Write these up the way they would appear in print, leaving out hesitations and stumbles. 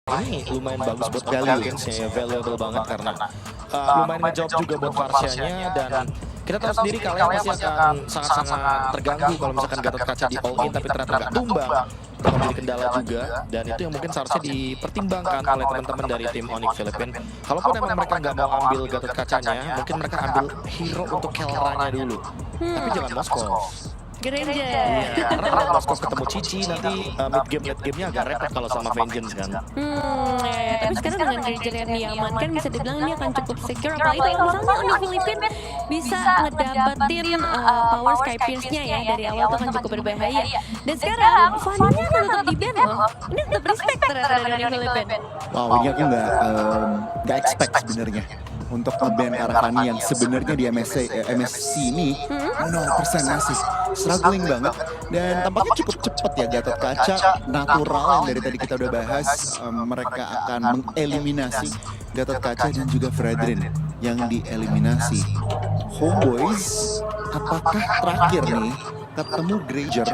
ini lumayan bagus buat Gallions ya, valuable banget karena lumayan ngejawab juga buat Varsianya, dan kita tahu sendiri kalian pasti akan sangat-sangat terganggu kalau misalkan Gatot Kaca di all in tapi ternyata nggak tumbang. Bakal menjadi kendala juga, dan itu yang mungkin seharusnya dipertimbangkan oleh teman-teman dari tim Onyx Philippines. Kalaupun emang mereka nggak mau ambil Gatot Kacanya, mungkin mereka ambil hero untuk Kelranya dulu. Tapi jangan Moskov. Greninja. Iya, karena kalau Moskov ketemu Cici nanti mid game late gamenya agak repot kalau sama Vengeance kan. Ya, tapi sekarang dengan Greninja yang diamankan bisa dibilang ini akan cukup secure. Apalagi kalau misalnya Onyx Philippines bisa ngedapetin power Sky Pierce-nya ya dari awal itu kan cukup berbahaya. Dan sekarang Fanny-nya akan tetap di-ban loh. Ini tetap respect ternyata dari Onyx Philippines. Wow, ini aku nggak expect sebenarnya untuk nge-ban Karakani yang sebenarnya di MSC ini 0% masih struggling banget, dan tampaknya cukup cepat ya Gatot Kaca natural yang dari tadi kita udah bahas. Mereka akan mengeliminasi Gatot Kaca dan juga Fredrin yang dieliminasi. Homeboys, apakah terakhir nih ketemu Granger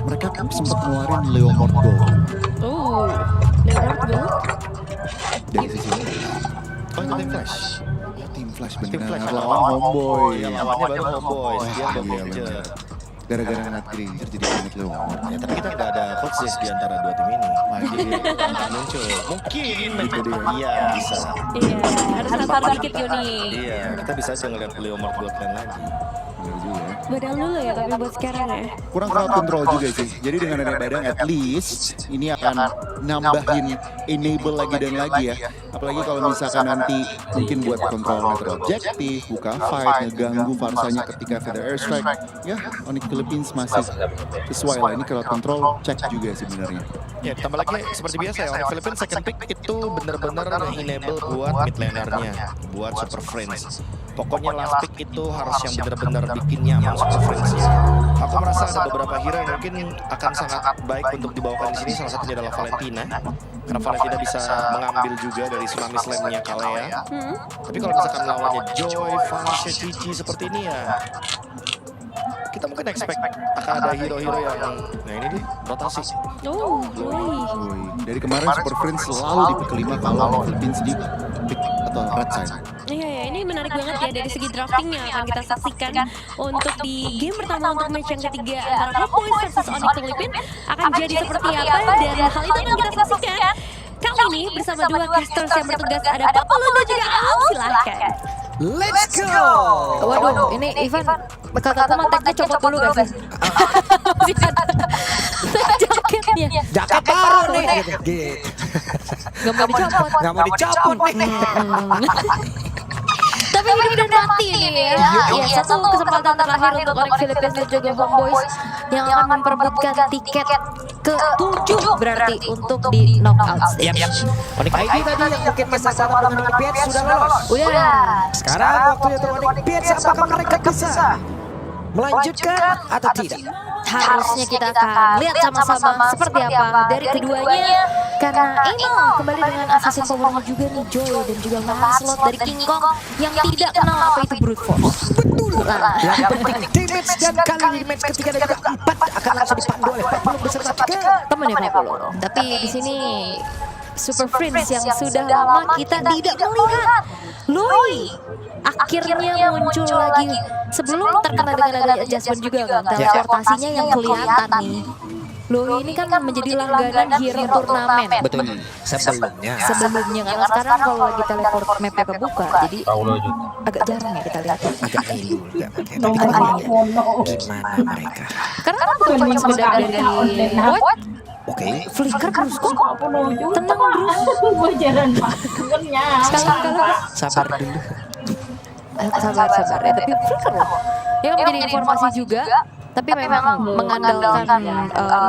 mereka sempat ngeluarin Leomord Gold? Leomord Gold Dari sisi ini Oh, itu Team Flash. Tim Flash Tim benar Flash lawan Homeboy. Iya, lawannya baru Homeboy. Dia Wah, belum iya, Ranger. benar. Gara-gara ngeliat Granger jadi inget Leomord. Ya, tapi kita nggak ada coaches di antara dua tim ini. Jadi nggak muncul. Mungkin Itu dia. iya bisa. Iya, harus sabar dikit Yoni. Iya, kita bisa aja ngeliat Leomord Gold keren lagi. Benar juga ya. Badal dulu ya tapi buat sekarang ya. Kurang crowd control juga sih. Jadi dengan ada Badang at least ini akan nambahin enable lagi dan lagi ya. Apalagi kalau misalkan nanti mungkin buat kontrol meter objektif, buka fight, ngeganggu Varsanya ketika feather airstrike. Ya, Onyx Philippines masih sesuai lah. Ini crowd control cek juga sebenarnya. Ya, tambah lagi seperti biasa ya, Onyx Philippines second pick itu bener-bener enable buat mid lanernya, buat Super Friends. Pokoknya last pick itu harus yang bener-bener bikin nyaman Super Friends-nya. Aku merasa ada beberapa hero yang mungkin akan sangat baik untuk dibawakan di sini. Salah satunya adalah Valentina, karena Valentina bisa mengambil juga dari tsunami slam-nya Kalea. Tapi kalau misalkan lawannya Joy, Vanshe, Cici seperti ini ya, kita mungkin expect akan ada hero-hero yang, nah ini dia, rotasi. Woi, dari kemarin Super Friends selalu di pick kelima kalau Philippines di pick atau red side. Iya ya, ini menarik banget ya dari segi draftingnya akan kita saksikan untuk di game pertama untuk match yang ketiga antara Homeboys versus Onyx Philippines akan jadi seperti apa, dan hal itu akan kita saksikan kali ini bersama dua casters yang bertugas, ada Papa Lu dan juga Aum. Silahkan. Let's go! Waduh, ini Ivan kakakku manteknya copot dulu gak sih? Jaketnya. Jaket baru nih. Gitu. Gak mau dicopot. Gak mau dicopot nih. Tapi ini udah nanti nih ya. Ya, satu kesempatan terakhir untuk Onyx Philippines dan juga Homeboys yang akan memperebutkan tiket ke-7 berarti untuk di knockout stage. Onyx ID tadi yang mungkin masa sama dengan Onyx Piet sudah lolos. Udah. Sekarang waktunya untuk Onyx Piet, apakah mereka bisa melanjutkan atau tidak? Harusnya kita akan lihat sama-sama seperti apa dari keduanya, karena ini kembali dengan assassin powernya juga nih Joy dan juga Lancelot dari King Kong yang tidak kenal apa itu brute force. Betul. Yang penting damage, dan kali ini match ketiga dan juga 4 akan langsung dipandu oleh Papalo beserta ke temennya Papalo. Tapi di sini Super Friends yang sudah lama kita tidak melihat. Loi akhirnya muncul lagi sebelum terkena dengan ada adjustment juga kan, teleportasinya yang kelihatan nih. Loi ini kan menjadi langganan hero turnamen. betul sebelumnya. Sebelumnya karena sekarang kalau lagi teleport mapnya kebuka, jadi agak jarang ya kita lihat. Agak ngilu juga. Tapi kita lihat gimana mereka. Karena kan bukan cuma sekedar dari what? Oke. Flicker terus kok. Tenang terus. Kalau Sabar dulu. sabar ya, tapi flicker loh. Ya kan menjadi informasi juga. Tapi memang mengandalkan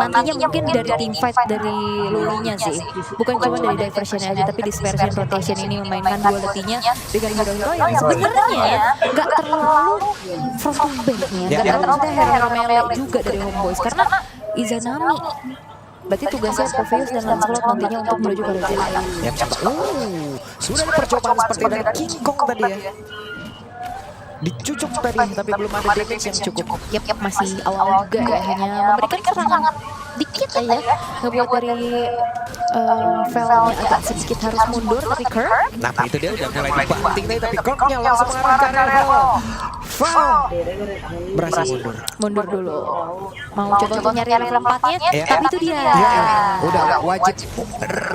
nantinya mungkin dari team fight dari Lolinya sih. Bukan cuma dari diversion aja, tapi dispersion rotation ini memainkan duality-nya dengan hero-hero yang sebenarnya nggak terlalu front to back-nya. Nggak terlalu hero melee juga dari Homeboys. Karena Izanami berarti tugasnya Popheus dan Lancelot nantinya untuk menuju ke Legend. Ya, sudah ada percobaan seperti dari King Kong tadi ya. Dicucuk tadi, tapi belum ada damage yang cukup. Yap, masih awal juga ya, hanya memberikan serangan dikit aja ngebuat dari Velnya agak sedikit harus mundur, tapi Kirk Nah itu dia udah mulai dibanting nih, tapi Kirknya langsung mengarahkan Vel. Berhasil mundur dulu. Mau coba untuk nyari level 4-nya, Iya. tapi itu dia. Udah wajib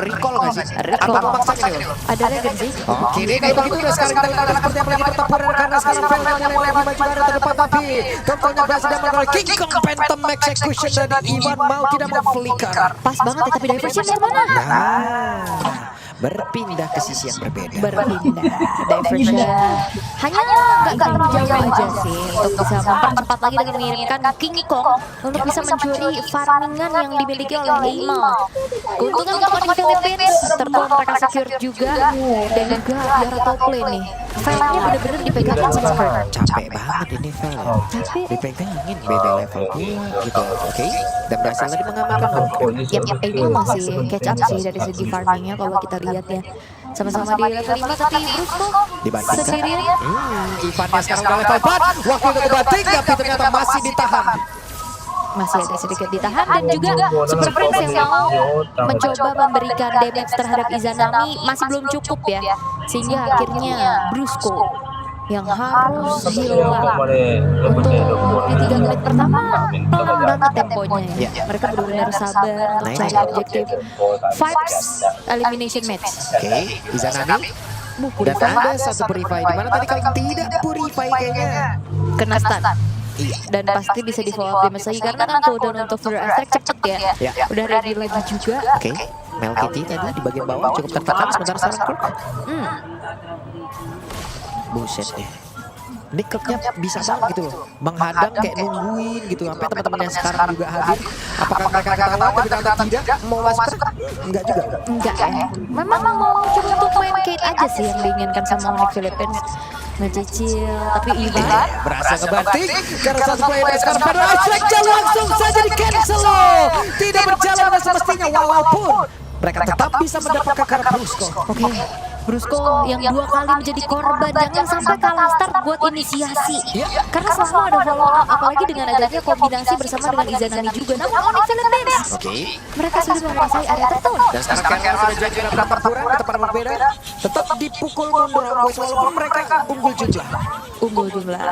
recall nggak sih? Recall. Atau maksain nih? Ada legend sih. Oke deh, kalau begitu udah sekarang kita lihat seperti apa lagi pertempuran karena sekarang Vel yang mulai lebih maju ke arah terdepan, tapi tentunya berhasil dan mengalami King Kong Phantom Execution dari Ivan mau tidak mau flicker. Pas banget ya, tapi diversion dari mana? Nah, berpindah ke sisi yang berbeda. Berpindah. Diversion hanya nggak terlalu jauh aja sih untuk bisa mempercepat lagi dengan mengirimkan King Kong untuk bisa mencuri farmingan yang dimiliki oleh Heimal. Keuntungan untuk Onyx Philippines, Turtle mereka secure juga, dan juga di arah top lane nih. Velnya bener-bener dipegangin sama Kirk. Capek banget ini Vel. Capek. Dipegangin beda level pula gitu. Oke, dan berhasil tadi mengamankan dong. Yap, Heimal masih catch up sih dari segi farmingnya kalau kita lihat ya. Sama-sama di level 5 tapi Brusco Dibandingkan. sendirian. Ivannya sekarang udah level 4. Waktu untuk kebating tapi ternyata masih ditahan. Masih ada sedikit ditahan dan juga Super Prince yang mau mencoba memberikan damage terhadap Izanami masih belum cukup ya, sehingga akhirnya Brusco yang harus hilang untuk di 3 menit pertama. Pelan banget temponya ya. Mereka benar-benar sabar untuk cari objektif Vibes Elimination Match. Oke, Izanami. Dan ada satu Purify di mana tadi kalau tidak Purify kayaknya Kena stun. Dan pasti bisa di follow up damage lagi karena kan cooldown untuk Fear Attack cepet ya. Udah ready lagi juga. Oke, Mel Kitty tadi di bagian bawah cukup tertekan sementara sekarang Kirk. Buset deh. Ini Kirknya bisa banget gitu loh, menghadang kayak nungguin gitu sampai teman-temannya sekarang juga hadir. Apakah mereka akan tahu tapi ternyata tidak mau masuk? Enggak juga. Enggak ya. Memang mau coba untuk main Kate aja sih yang diinginkan sama Onyx Philippines. Ngecicil, tapi Ivan Berhasil ngebanting karena satu player sekarang pada efeknya langsung saja di cancel loh. Tidak berjalan dengan semestinya walaupun mereka tetap bisa mendapatkan karakter Brusco. Oke, Brusco yang 2 kali menjadi korban, jangan sampai kalah start buat inisiasi. Karena selama ada follow up, apalagi dengan adanya kombinasi bersama dengan Izanami juga. Namun Onyx Philippines, Oke. mereka sudah menguasai area turtle. Dan sekarang Kalian sudah jadi dalam pertempuran ke tempat berbeda, tetap dipukul mundur Homeboys walaupun mereka unggul jumlah. Unggul jumlah.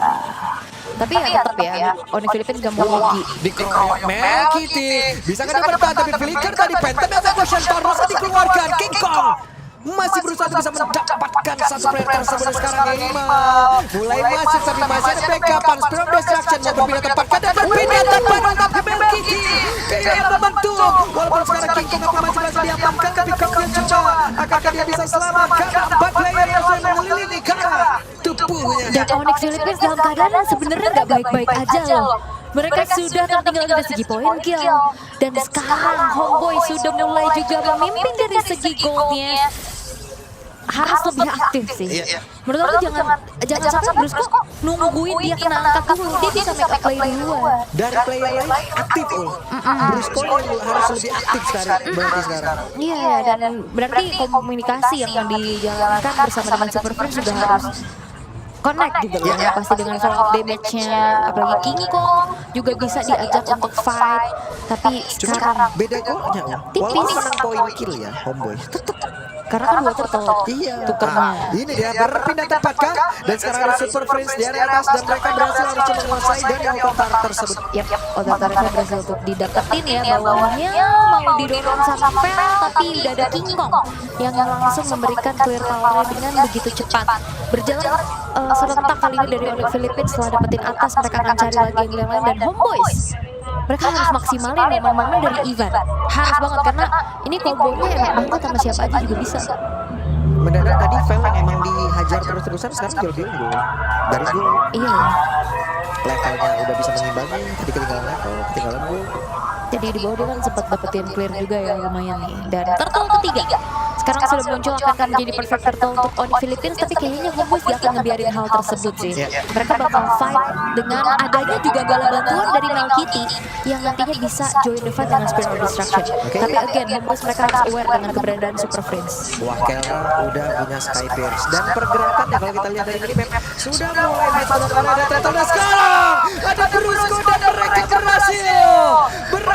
Tapi ya tetap ya, Onyx Philippines gak mau rugi. Dikeroyok Mel Kitty. Bisa nggak bertahan tapi Flicker tadi Phantom Execution Tornado dikeluarkan. King Kong masih berusaha untuk bisa mendapatkan satu player tersebut. Sekarang Heimal mulai masuk tapi masih ada backupan. Spiral Destruction mau berpindah tempat dan berpindah tempat untuk ke Mel Kitty. Kayak membentuk walaupun sekarang King Kong masih berhasil diamankan tapi Kong yang coba akankah dia bisa selamat karena 4 player yang sudah mengelilingi karena tubuhnya. Dan Onyx Philippines dalam keadaan yang sebenarnya nggak baik-baik aja loh. Mereka sudah tertinggal dari segi point kill. Dan sekarang Homeboy sudah mulai juga memimpin dari segi goldnya. Harus lebih aktif sih. Menurut aku jangan sampai Brusco nungguin dia kena angkat dulu. Dia bisa make up play duluan. Dari player lain aktif Brusco yang harus lebih aktif berarti sekarang. Iya, dan berarti komunikasi yang dijalankan bersama dengan Super Friends sudah harus connect gitu loh. Pasti dengan follow up damage-nya, apalagi King Kong juga bisa diajak untuk fight. Tapi sekarang Beda golnya tipis. walaupun menang point kill ya Homeboys tetap. karena kan 2 turtle tukernya. Ini dia berpindah tempat kan dan sekarang ada Super Friends di area atas dan mereka berhasil harus coba menguasai dari otak tersebut. Yap, otak-otaknya berhasil untuk didapetin ya, bawahnya mau didorong sama Vel tapi udah ada King Kong yang langsung memberikan clear power dengan begitu cepat. Berjalan serentak kali ini dari Onyx Philippines. Setelah dapetin atas mereka akan cari lagi yang lain dan Homeboys mereka harus maksimalin momen-momen dari Ivan. Harus banget karena ini kombonya enak banget sama siapa aja juga bisa. Mendadak tadi Vel yang emang dihajar terus-terusan sekarang jauh unggul dari gol. Iya. Levelnya udah bisa mengimbangi, tadi ketinggalan gol. Jadi di bawah dia kan sempat dapetin clear juga ya, lumayan nih. Dan turtle ketiga sekarang sudah muncul akan menjadi perfect turtle untuk Onyx Philippines, tapi kayaknya Homeboys gak akan ngebiarin hal tersebut sih. Mereka bakal fight dengan adanya juga bala bantuan dari Mel Kitty yang nantinya bisa join the fight dengan Spiral Destruction. Tapi again, Homeboys mereka harus aware dengan keberadaan Super Friends. Wah, Kelra udah punya Sky Pierce dan pergerakannya kalau kita lihat dari ini map sudah mulai masuk karena ada turtle dan sekarang ada Brusco dan mereka berhasil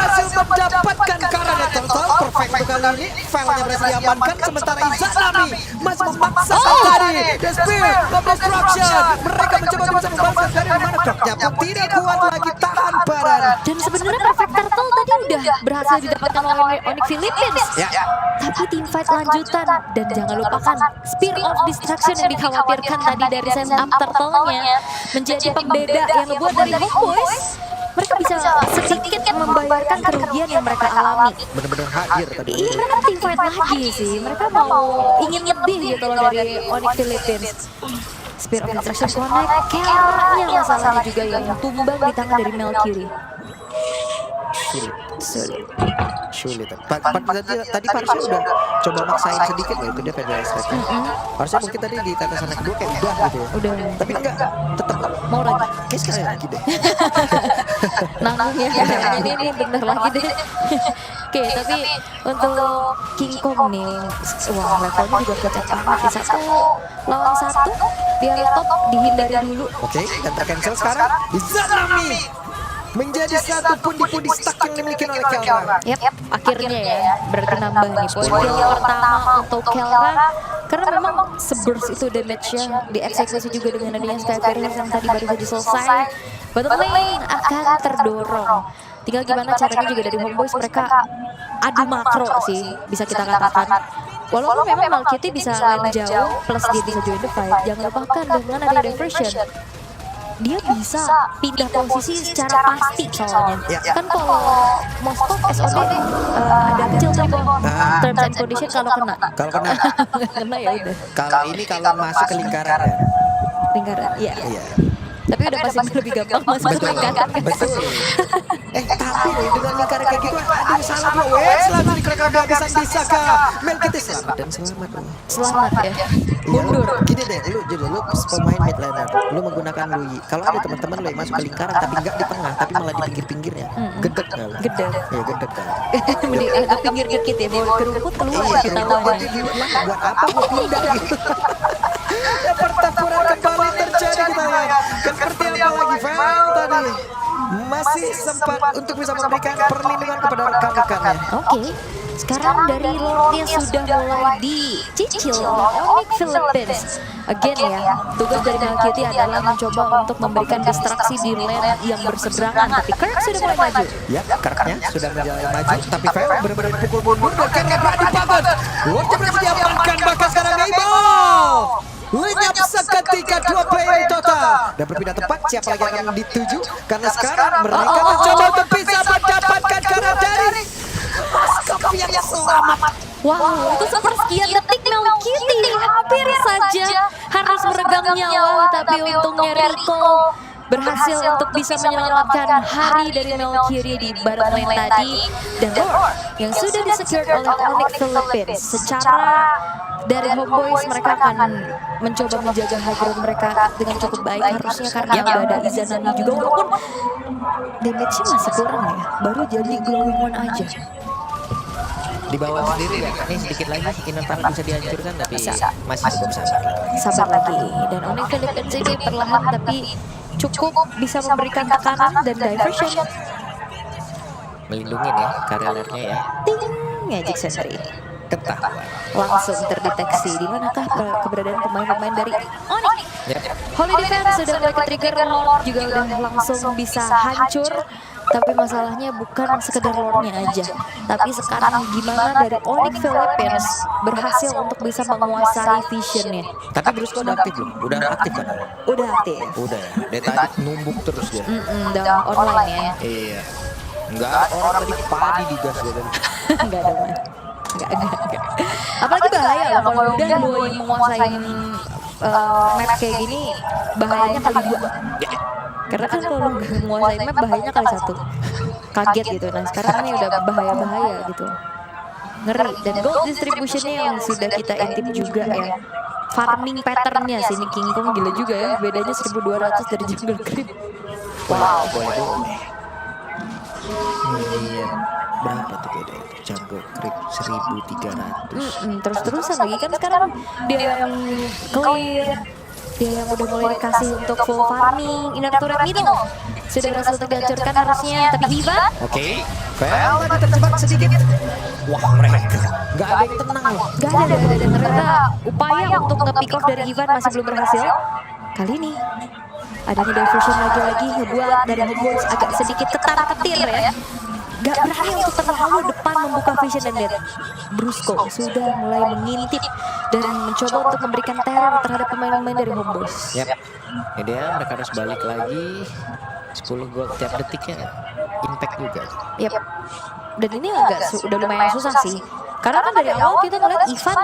berhasil mendapatkan Karane total perfect untuk kali ini. File-nya berhasil diamankan sementara Izanami masih memaksakan tadi. The Spear of Destruction. Mereka mencoba untuk bisa membalas dari mana Kroknya pun tidak kuat lagi tahan badan. Dan sebenarnya Perfect Turtle tadi udah berhasil didapatkan oleh Onyx Philippines. Ya. Tapi team fight lanjutan dan jangan lupakan Spear of Destruction yang dikhawatirkan tadi dari send up turtle-nya menjadi pembeda yang ngebuat dari Homeboys mereka bisa sedikit membayarkan kerugian yang mereka alami. Benar-benar hadir tadi. Iya, mereka team fight lagi sih. Mereka ingin lebih gitu loh dari Onyx Philippines. Spear of Destruction connect, Kellernya masalahnya juga yang tumbang di tangan dari Melcury. Sulit. Tadi Parsha udah coba maksain sedikit ya, itu dia pedal stretch. Parsha mungkin tadi di tatasan kedua kayak udah gitu ya. Udah. Tapi enggak, tetap Mau lagi. kayak sekali lagi deh. Nanggung ya, ini bener lagi deh. Oke, tapi untuk King Kong nih, wah levelnya juga kocak banget sih. 1 lawan 1, dia top dihindari dulu. Oke, dan tercancel sekarang. Izanami menjadi satu pundi-pundi stuck yang dimiliki oleh Kelra. Yap, akhirnya ya, berarti nambah nih poin kill pertama untuk Kelra. Karena memang seburst itu damage-nya dieksekusi juga dengan adanya Sky Carrier yang tadi baru saja selesai. Bottom lane akan terdorong. Tinggal gimana caranya juga dari Homeboys mereka adu makro sih, bisa kita katakan. Walaupun memang Malkiti bisa lane jauh, plus dia bisa join the fight. Jangan lupakan dengan ada diversion, dia bisa pindah posisi secara pasti soalnya. Kan kalau Moskov SOD ada kecil tuh terms and condition kalau kena. Kalau kena, Kena ya udah. kalau ini kalau masuk ke lingkaran ya. Lingkaran, iya. Iya. Tapi udah pasti lebih gampang masuk ke lingkaran. Betul. Tapi nih dengan lingkaran kayak gitu, aduh salah dua. Wes langsung dikerekam kehabisan di Saka. Melkite selamat dan selamat. Selamat ya. Mundur. Gini deh, lu pemain mid laner, lu menggunakan Lui. Kalau ada teman-teman lu yang masuk ke lingkaran tapi nggak di tengah, tapi malah di pinggir-pinggirnya, gedek nggak lu? Gedek. Ya gedek kan. Mending agak pinggir dikit ya, bawa kerupuk keluar kita Buat apa gua pindah gitu? Pertempuran kembali terjadi kita lihat. Seperti apa lagi Val tadi? Masih sempat untuk bisa memberikan perlindungan kepada rekan-rekannya. Oke, sekarang dari Lordnya sudah mulai dicicil Onyx Philippines. Again ya, tugas dari Malkiti adalah mencoba untuk memberikan distraksi di lane yang berseberangan. Tapi Kirk sudah mulai maju. Ya, Kirknya sudah menjalani maju. Tapi Val benar-benar dipukul mundur dan Kirk berani banget. Lordnya berhasil diamankan bahkan sekarang Able. Lenyap seketika 2 player total. Dan berpindah tempat, siapa lagi yang akan dituju? Karena sekarang mereka mencoba untuk bisa mendapatkan karena dari Moskov yang selamat. Wow, itu sepersekian detik Malkiti hampir saja harus meregang nyawa, tapi untungnya Rico berhasil untuk bisa menyelamatkan hari dari Melcury di bottom lane tadi. Dan Lord yang sudah disecure oleh Onyx Philippines. Secara dari Homeboys mereka akan mencoba menjaga high ground mereka dengan cukup baik harusnya, karena udah ada Izanami juga, walaupun damage-nya masih kurang ya, baru jadi glowing one aja. Di bawah sendiri ya, ini sedikit lagi Inner Park bisa dihancurkan tapi masih cukup Sabar lagi, dan Onyx Philippines ini perlahan tapi cukup bisa memberikan tekanan dan diversion. melindungi ya kariernya ya. Ting, Magic Sentry Ketahuan. langsung terdeteksi di manakah keberadaan pemain-pemain dari Onyx. Holy Defense sudah mulai ke-trigger, Lord juga udah langsung bisa hancur. Tapi masalahnya bukan sekedar Lordnya aja, tapi sekarang gimana dari Onyx Philippines berhasil untuk bisa menguasai visionnya. Tapi Bruce udah aktif belum? Udah aktif kan? Udah aktif. Udah ya. Dari tadi numbuk terus dia. Udah online ya. Iya. Enggak, orang tadi padi digas ya kan. Enggak ada man. Enggak. Apalagi bahaya loh kalau udah lu yang menguasai map kayak gini, bahayanya kali 2. Karena kan kalau lu gak menguasai map bahayanya kali 1. Kaget gitu. Nah sekarang ini udah bahaya-bahaya gitu. Ngeri. Dan gold distributionnya yang sudah kita intip juga ya. Farming patternnya sih ini King Kong gila juga ya. Bedanya 1200 dari jungle creep. Wow, boleh. Iya. Berapa tuh beda itu? Jungle creep 1300. Terus-terusan lagi kan sekarang dia yang clear Dia yang udah mulai dikasih untuk full farming. Inner turret middle sudah berhasil untuk dihancurkan harusnya. Tapi Ivan Oke, Vel tadi terjebak sedikit. Wah, mereka nggak ada yang tenang loh. gak ada. Dan ternyata upaya untuk nge-pick off dari Ivan masih belum berhasil. Kali ini adanya diversion lagi-lagi ngebuat dari Homeboys agak sedikit ketar-ketir ya. Gak berani untuk terlalu depan membuka vision dan lihat Brusco sudah mulai mengintip dan mencoba untuk memberikan teror terhadap pemain-pemain dari Homeboys. Yap, ini dia mereka harus balik lagi. 10 gol tiap detiknya, impact juga. Yap. Dan ini udah lumayan susah sih. Karena kan dari awal kita ngeliat Ivan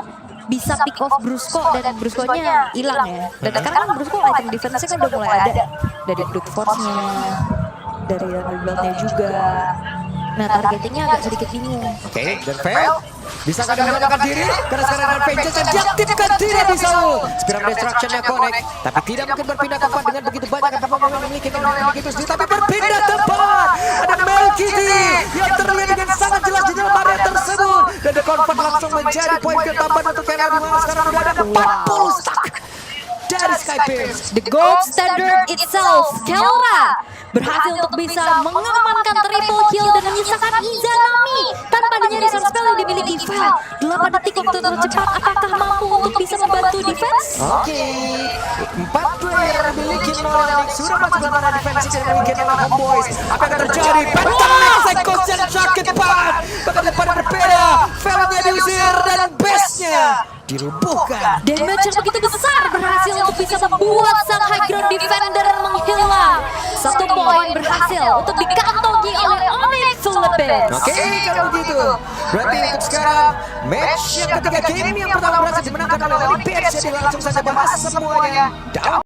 bisa pick off Brusco dan Brusco-nya hilang ya. Dan sekarang kan Brusco item defense-nya kan udah mulai ada. Dari brute force-nya, dari rebuild-nya juga. Nah targetingnya agak sedikit bingung. Oke, dan Vel bisa kadang menggunakan diri karena sekarang ada Vengeance yang diaktifkan tidak bisa. Spiral Destruction-nya connect, tapi tidak mungkin berpindah tempat dengan begitu banyak apa memiliki begitu sendiri, tapi berpindah tempat. Ada Melkiti yang terlihat dengan sangat jelas di dalam area tersebut dan the convert langsung menjadi poin ketambahan untuk Kena di mana sekarang sudah ada 40 stack dari Skypierce. The gold standard itself, Kelra berhasil untuk bisa mengamankan triple kill dan menyisakan Izanami tanpa adanya resource spell yang dimiliki Vel. 8 detik waktu tercepat, apakah mampu untuk bisa membantu defense? Oke, 4 player yang memiliki Nolan sudah masuk dalam area defensif yang dimiliki oleh Homeboys. Apa yang terjadi? Phantom Execution sakit banget. Bahkan depan berbeda, Velnya diusir dan base-nya dirubuhkan. Damage yang begitu besar berhasil untuk bisa membuat sang high ground defender menghilang. 1 poin berhasil untuk dikantongi oleh Onyx Philippines. Oke, kalau begitu berarti untuk sekarang match yang ketiga game yang pertama berhasil dimenangkan oleh Olympics. Jadi langsung saja bahas semuanya dalam